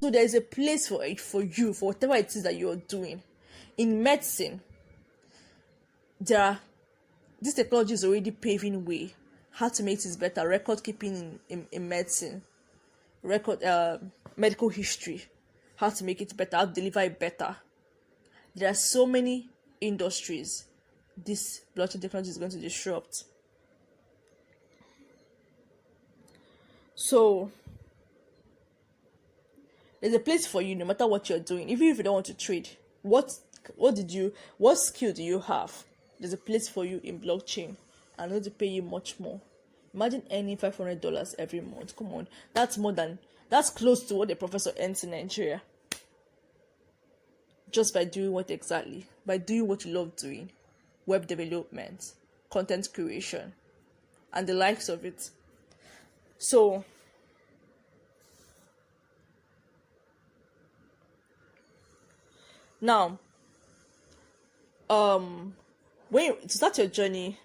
So there is a place for it for you, for whatever it is that you're doing. In medicine, this technology is already paving way how to make it better. Record keeping in medicine, medical history, how to make it better, how to deliver it better. There are so many industries this blockchain technology is going to disrupt. So there's a place for you no matter what you're doing. Even if you don't want to trade, what skill do you have? There's a place for you in blockchain, and I'm going to pay you much more. Imagine earning $500 every month. Come on, that's close to what a professor earns in Nigeria. Just by doing what exactly? By doing what you love doing. Web development, content creation, and the likes of it. So now, when you start your journey,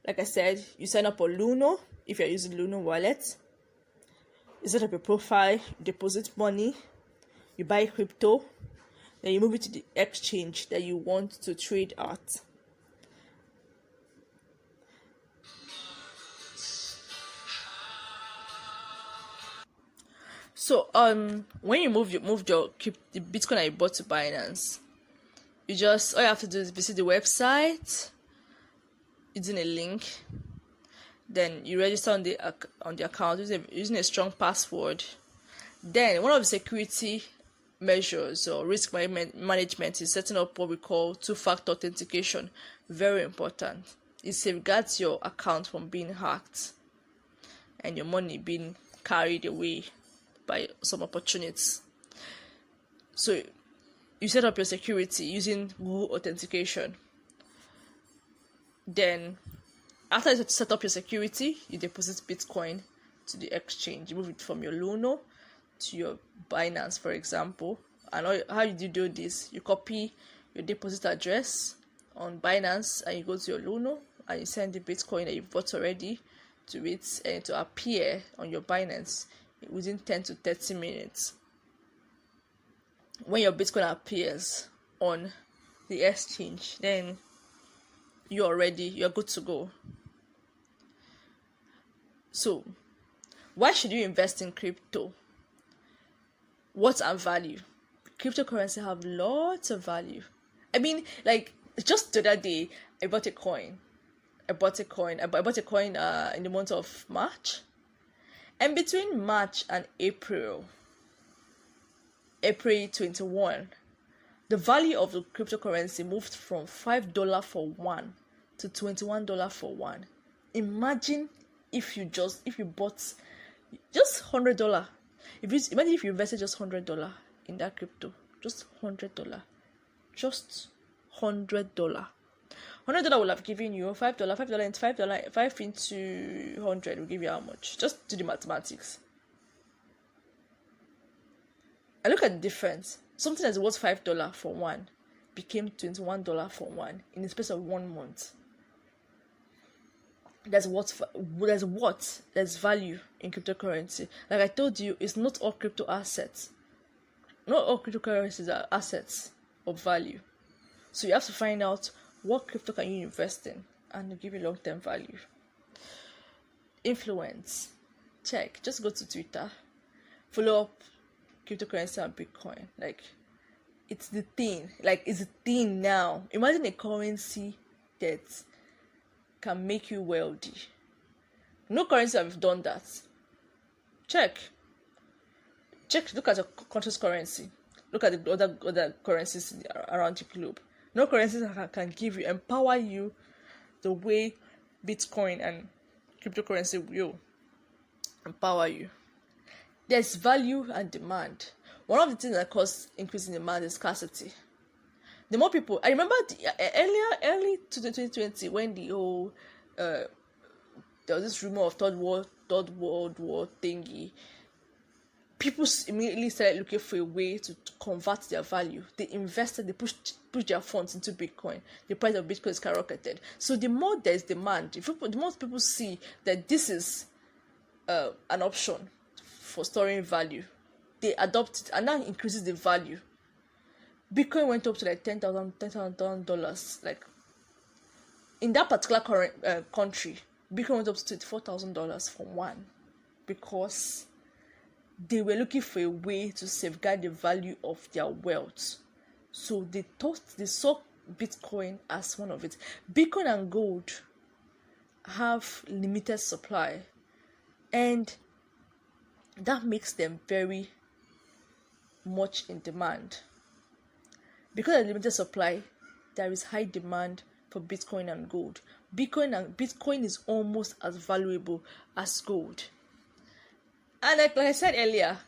like I said, you sign up on Luno if you're using Luno wallet. You set up your profile, you deposit money, you buy crypto, then you move it to the exchange that you want to trade at. So when you move the Bitcoin that you bought to Binance, all you have to do is visit the website using a link. Then you register on the account using a strong password. Then one of the security measures or risk management is setting up what we call two-factor authentication. Very important. It safeguards your account from being hacked and your money being carried away by some opportunities. So you set up your security using Google Authentication. Then after you set up your security, you deposit Bitcoin to the exchange. You move it from your Luno to your Binance, for example. And how you do this, you copy your deposit address on Binance and you go to your Luno and you send the Bitcoin that you've bought already to it, and to appear on your Binance within 10 to 30 minutes. When your Bitcoin appears on the exchange, then you're good to go. So why should you invest in crypto? What's our value? Cryptocurrency have lots of value. I mean, like, just the other day I bought a coin in the month of March. And between March and April 21, the value of the cryptocurrency moved from $5 for one to $21 for one. Imagine if you bought just $100. Imagine if you invested just $100 in that crypto, just $100, just $100. $100 will have given you $5 into $5 into 100 will give you how much? Just do the mathematics. And look at the difference. Something that's worth $5 for one became $21 for one in the space of 1 month. There's value in cryptocurrency. Like I told you, it's not all crypto assets. Not all cryptocurrencies are assets of value. So you have to find out what crypto can you invest in and give you long-term value. Influence. Check. Just go to Twitter. Follow up cryptocurrency and Bitcoin. Like, it's the thing. Like, it's the thing now. Imagine a currency that can make you wealthy. No currency have done that. Check. Look at your country's currency. Look at the other currencies around the globe. No currencies can empower you the way Bitcoin and cryptocurrency will empower you. There's value and demand. One of the things that causes increase in demand is scarcity. The more people, I remember early to 2020 when the whole there was this rumor of third world war thingy. People immediately started looking for a way to convert their value. They invested, they pushed their funds into Bitcoin. The price of Bitcoin skyrocketed. So the more there's demand, the more people see that this is an option for storing value, they adopt it, and that increases the value. Bitcoin went up to like $10,000, like in that particular current country. Bitcoin went up to $24,000 for one, because they were looking for a way to safeguard the value of their wealth. So they saw Bitcoin as one of it. Bitcoin and gold have limited supply, and that makes them very much in demand. Because of limited supply, there is high demand for Bitcoin and gold. Bitcoin is almost as valuable as gold. And like I said earlier,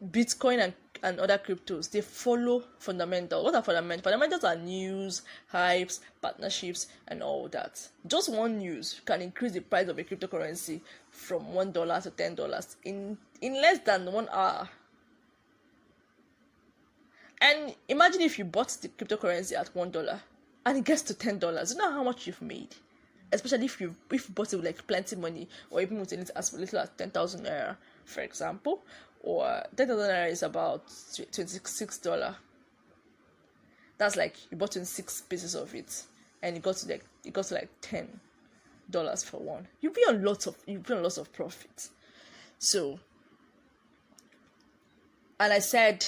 Bitcoin and other cryptos, they follow fundamentals. What are fundamentals? Fundamentals are news, hypes, partnerships, and all that. Just one news can increase the price of a cryptocurrency from $1 to $10 in less than 1 hour. And imagine if you bought the cryptocurrency at $1 and it gets to $10. You know how much you've made? Especially if you bought it with like plenty money, or even with as little as 10,000 naira, for example. Or 10,000 naira is about $26. That's like you bought 26 pieces of it, and it got to like $10 for one. You'll be on lots of profit. So, and I said,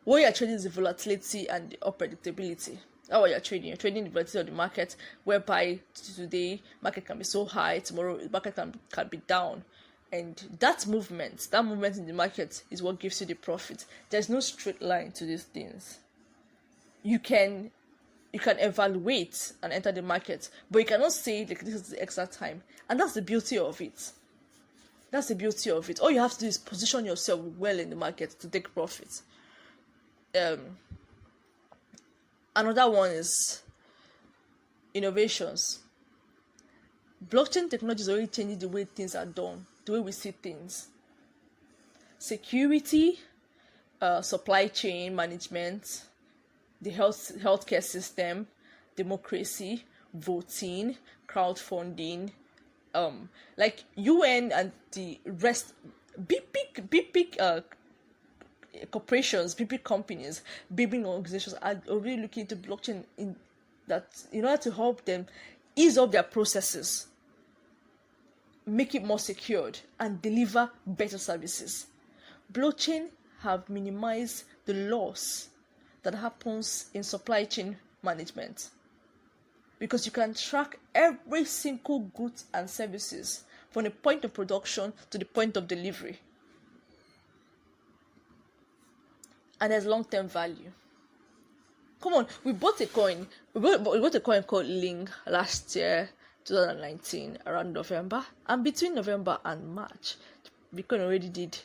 what you're trading is the volatility and the unpredictability. That's what you're trading. You're trading the volatility of the market, whereby today market can be so high, tomorrow the market can be down. And that movement in the market is what gives you the profit. There's no straight line to these things. You can evaluate and enter the market, but you cannot say like this is the exact time. And that's the beauty of it. All you have to do is position yourself well in the market to take profit. Another one is innovations. Blockchain technology is already changing the way things are done, the way we see things. Security, supply chain management, the healthcare system, democracy, voting, crowdfunding, like UN and the rest, big corporations, big companies, big organizations are already looking into blockchain in order to help them ease up their processes, make it more secured, and deliver better services. Blockchain have minimized the loss that happens in supply chain management, because you can track every single goods and services from the point of production to the point of delivery. And there's long-term value. Come on, we bought a coin. We bought a coin called Ling last year, 2019, around November. And between November and March, Bitcoin already did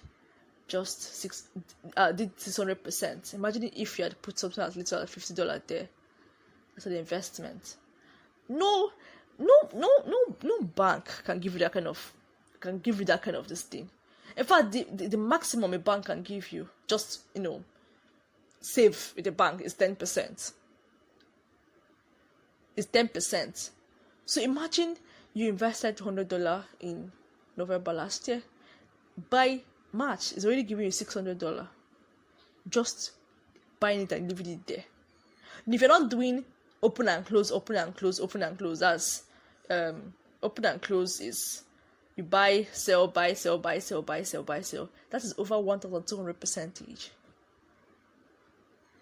just 600%. Imagine if you had put something as little as $50 there as an investment. No bank can give you that kind of this thing. In fact, the maximum a bank can give you, just save with the bank, is 10%. It's 10%. So imagine you invested $100 in November last year. By March, it's already giving you $600. Just buying it and leaving it there. And if you're not doing open and close, that's open and close is you buy, sell, buy, sell, buy, sell, buy, sell, buy, sell. That is over 1,200% each.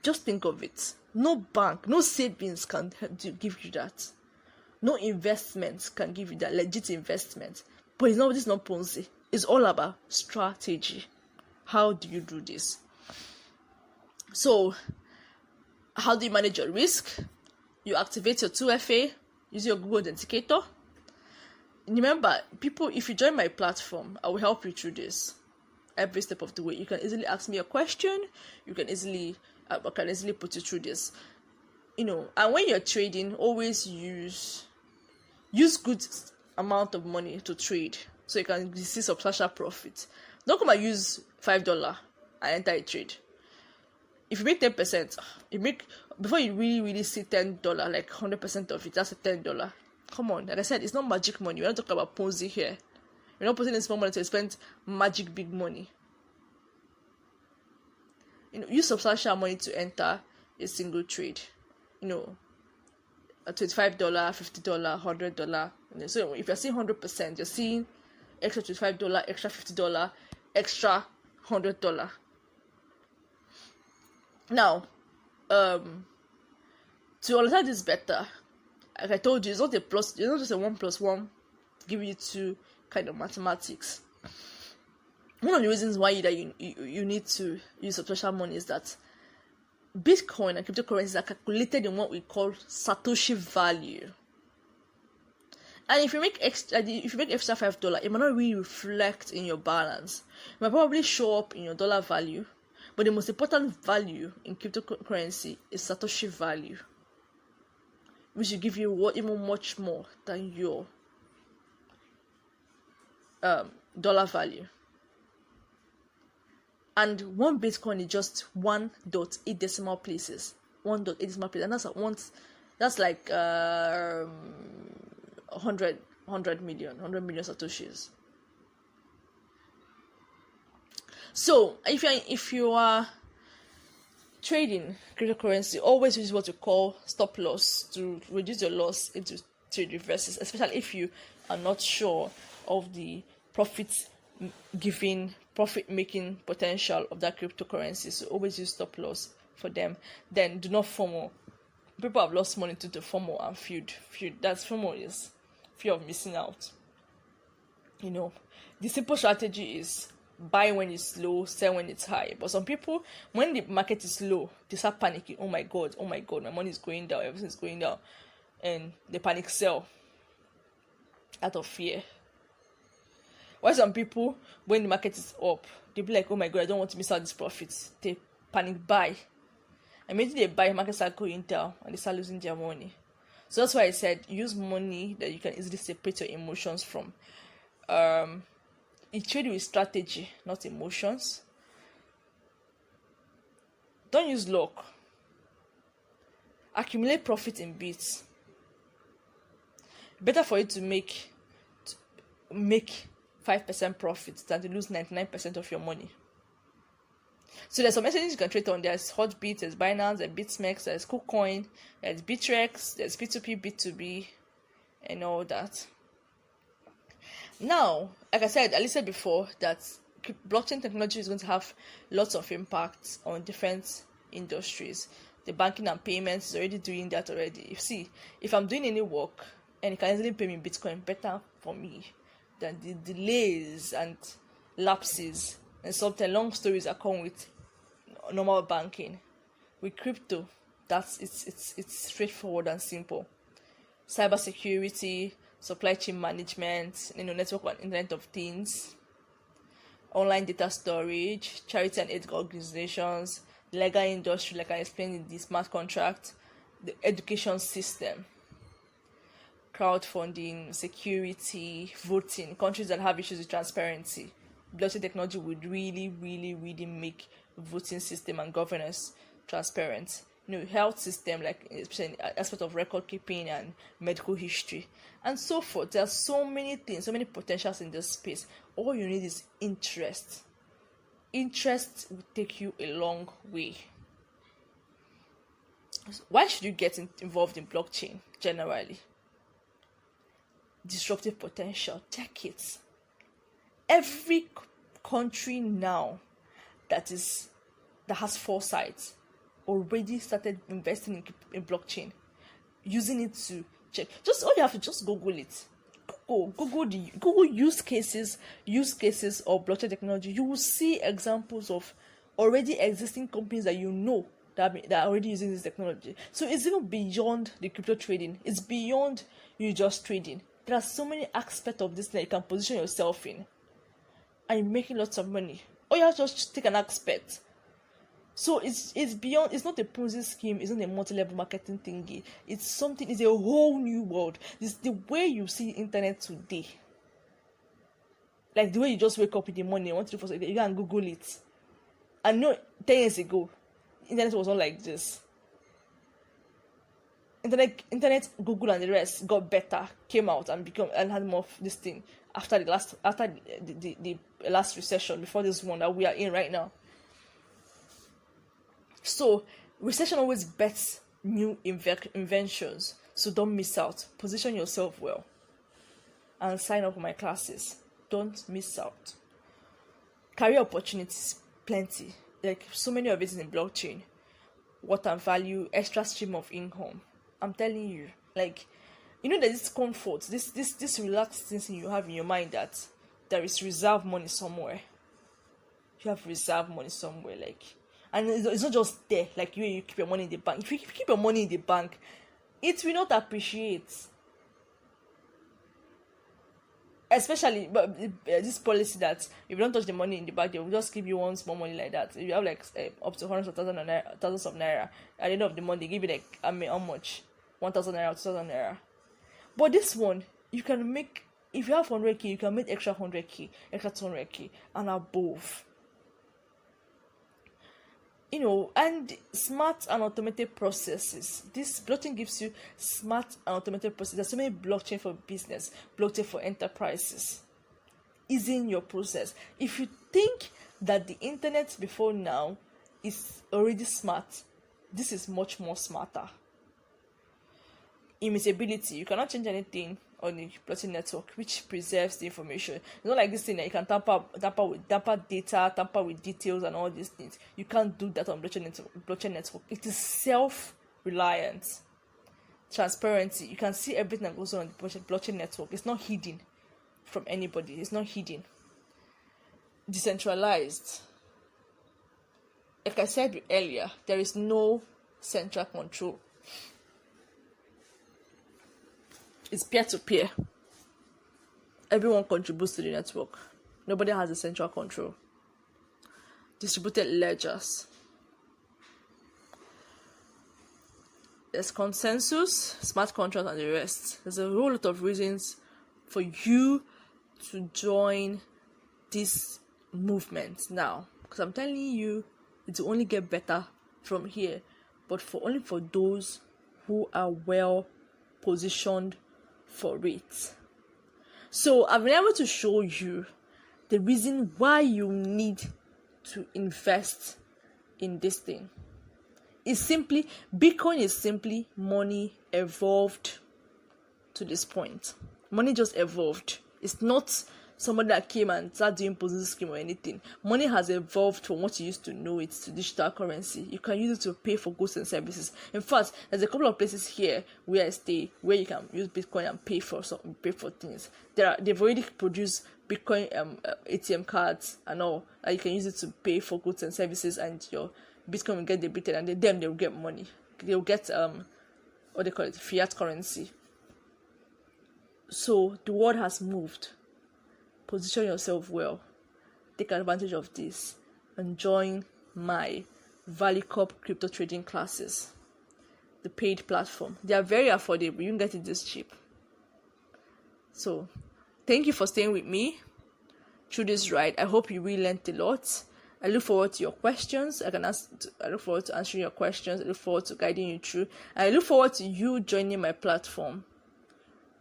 Just think of it. No bank, no savings can give you that. No investment can give you that, legit investment. But this is not Ponzi. It's all about strategy. How do you do this? So, how do you manage your risk? You activate your 2FA, use your Google Authenticator. Remember, people, if you join my platform, I will help you through this every step of the way. You can easily ask me a question. I can easily put you through this. And when you're trading, always use good amount of money to trade, so you can see substantial profit. Don't come and use $5 and enter a trade. If you make 10%, before you really see $10, like 100% of it, that's a $10. Come on, like I said, it's not magic money. We're not talking about Ponzi here. We're not putting in small money to spend magic big money. use substantial money to enter a single trade. $25, $50, $100. So if you're seeing 100%, you're seeing extra $25, extra $50, extra $100. Now, to understand this better, like I told you, it's not just a 1 plus 1 giving you 2 kind of mathematics. One of the reasons why you need to use substantial money is that Bitcoin and cryptocurrencies are calculated in what we call Satoshi value. And if you make extra $5, it might not really reflect in your balance. It might probably show up in your dollar value, but the most important value in cryptocurrency is Satoshi value, which will give you even much more than your dollar value. And 1 Bitcoin is just 1.8 decimal places. 1.8 decimal places. And that's like 100 million Satoshis. So if you are trading cryptocurrency, always use what you call stop loss to reduce your loss into trade reverses, especially if you are not sure of the profit-making potential of that cryptocurrency. So always use stop loss for them. Then do not FOMO. People have lost money to the FOMO and feud. That's FOMO is fear of missing out. The simple strategy is buy when it's low, sell when it's high. But some people, when the market is low, they start panicking. Oh my god, my money is going down, everything's going down, and they panic sell out of fear. Why some people, when the market is up, they be like, oh my god, I don't want to miss out this profit. They panic buy. And maybe they buy, market start going down, and they start losing their money. So that's why I said, use money that you can easily separate your emotions from. You trade with strategy, not emotions. Don't use luck. Accumulate profit in bits. Better for you to make 5% profit than to lose 99% of your money. So there's some exchanges you can trade on. There's Hotbit, there's Binance, there's BitTreX, there's KUCOIN, there's BITTREX, there's P2P, B2B, and all that. Now, like I said, I listed before that blockchain technology is going to have lots of impacts on different industries. The banking and payments is already doing that already. If I'm doing any work and it can easily pay me in Bitcoin, better for me than the delays and lapses and sometimes long stories that come with normal banking. With crypto, it's straightforward and simple. Cybersecurity, supply chain management, network and Internet of Things, online data storage, charity and aid organizations, legal industry, like I explained in the smart contract, the education system, crowdfunding, security, voting, countries that have issues with transparency. Blockchain technology would really, really, really make voting system and governance transparent. Health system, like especially aspect of record keeping and medical history, and so forth. There are so many things, so many potentials in this space. All you need is interest. Interest will take you a long way. Why should you get involved in blockchain generally? Disruptive potential. Check it. Every country now that has foresight already started investing in blockchain, using it to check. All you have to just Google it. Google use cases of blockchain technology. You will see examples of already existing companies that that are already using this technology. So it's even beyond the crypto trading. It's beyond you just trading. There are so many aspects of this that you can position yourself in, and you're making lots of money. Or you have to just take an aspect. So it's beyond. It's not a Ponzi scheme. It's not a multi-level marketing thingy. It's a whole new world. It's the way you see internet today. Like the way you just wake up in the morning, you want to do for something, you can Google it. And 10 years ago, internet was not like this. Internet, Google and the rest got better, came out and had more of this thing after the last recession, before this one that we are in right now. So recession always bets new inventions. So don't miss out. Position yourself well and sign up for my classes. Don't miss out. Career opportunities, plenty. Like so many of it is in blockchain. What and value, extra stream of income. I'm telling you, like, you know, there's this comfort, this relaxed thing you have in your mind that there is reserve money somewhere. You have reserve money somewhere, like, and it's not just there, like you keep your money in the bank. If you keep your money in the bank, it will not appreciate. Especially, but this policy that if you don't touch the money in the bank, they will just give you one small money like that. If you have like up to hundreds of thousands of naira, at the end of the month, they give you like, I mean, how much? 1,000 naira, 2,000 naira. But this one, you can make, if you have 100k, you can make extra 100k, extra 200k, and above. You know, and smart and automated processes. This blockchain gives you smart and automated processes. There's so many blockchain for business, blockchain for enterprises. Easing your process. If you think that the internet before now is already smart, this is much more smarter. Immutability. You cannot change anything on the blockchain network, which preserves the information. It's not like this thing that you can tamper data, tamper with details and all these things. You can't do that on blockchain network. It is self-reliant. Transparency. You can see everything that goes on the blockchain network. It's not hidden from anybody. It's not hidden. Decentralized. Like I said earlier, there is no central control. It's peer-to-peer. Everyone contributes to the network. Nobody has a central control. Distributed ledgers. There's consensus, smart contracts, and the rest. There's a whole lot of reasons for you to join this movement now. Because I'm telling you, it will only get better from here. But only for those who are well positioned for it. So I've been able to show you the reason why you need to invest in this thing. It's simply, Bitcoin is simply money evolved to this point. Money just evolved. It's not somebody that came and started doing Ponzi scheme or anything. Money has evolved from what you used to know it to digital currency. You can use it to pay for goods and services. In fact, there's a couple of places here where I stay where you can use Bitcoin and pay for things. They've already produced Bitcoin ATM cards and all, and you can use it to pay for goods and services, and your Bitcoin will get debited, and then they will get money. They will get what they call it, fiat currency. So the world has moved. Position yourself well. Take advantage of this and join my Valucop crypto trading classes. The paid platform. They are very affordable. You can get it this cheap. So, thank you for staying with me through this ride. I hope you really learned a lot. I look forward to your questions. I look forward to answering your questions. I look forward to guiding you through. And I look forward to you joining my platform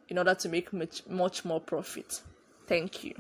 in order to make much more profit. Thank you.